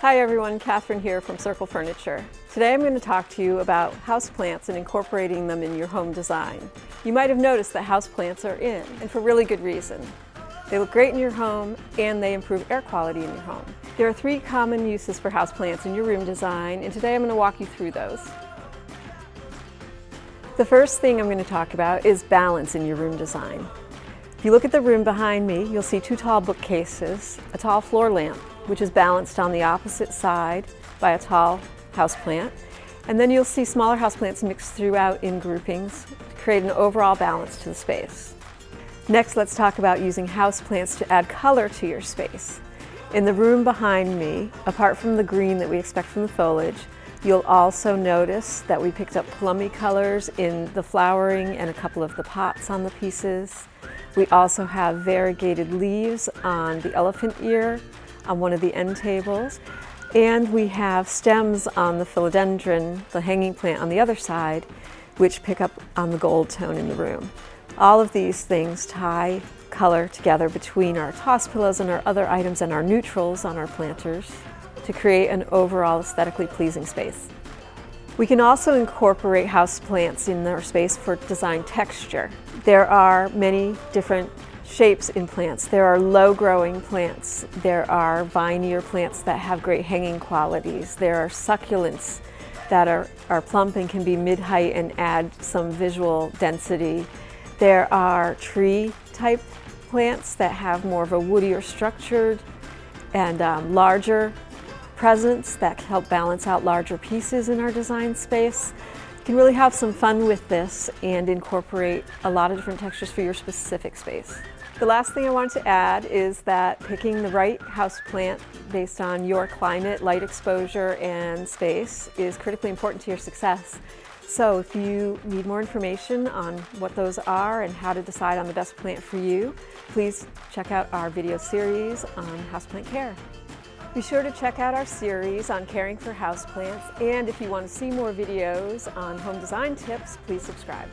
Hi everyone, Catherine here from Circle Furniture. Today I'm going to talk to you about houseplants and incorporating them in your home design. You might have noticed that houseplants are in, and for really good reason. They look great in your home and they improve air quality in your home. There are 3 common uses for houseplants in your room design, and today I'm going to walk you through those. The first thing I'm going to talk about is balance in your room design. If you look at the room behind me, you'll see 2 tall bookcases, a tall floor lamp, which is balanced on the opposite side by a tall houseplant. And then you'll see smaller houseplants mixed throughout in groupings to create an overall balance to the space. Next, let's talk about using houseplants to add color to your space. In the room behind me, apart from the green that we expect from the foliage, you'll also notice that we picked up plummy colors in the flowering and a couple of the pots on the pieces. We also have variegated leaves on the elephant ear on one of the end tables, and we have stems on the philodendron, the hanging plant on the other side, which pick up on the gold tone in the room. All of these things tie color together between our toss pillows and our other items and our neutrals on our planters to create an overall aesthetically pleasing space. We can also incorporate houseplants in our space for design texture. There are many different shapes in plants. There are low-growing plants. There are vinier plants that have great hanging qualities. There are succulents that are plump and can be mid-height and add some visual density. There are tree-type plants that have more of a woodier structured and larger presence that help balance out larger pieces in our design space. You can really have some fun with this and incorporate a lot of different textures for your specific space. The last thing I want to add is that picking the right houseplant based on your climate, light exposure, and space is critically important to your success. So if you need more information on what those are and how to decide on the best plant for you, please check out our video series on houseplant care. Be sure to check out our series on caring for houseplants, and if you want to see more videos on home design tips, please subscribe.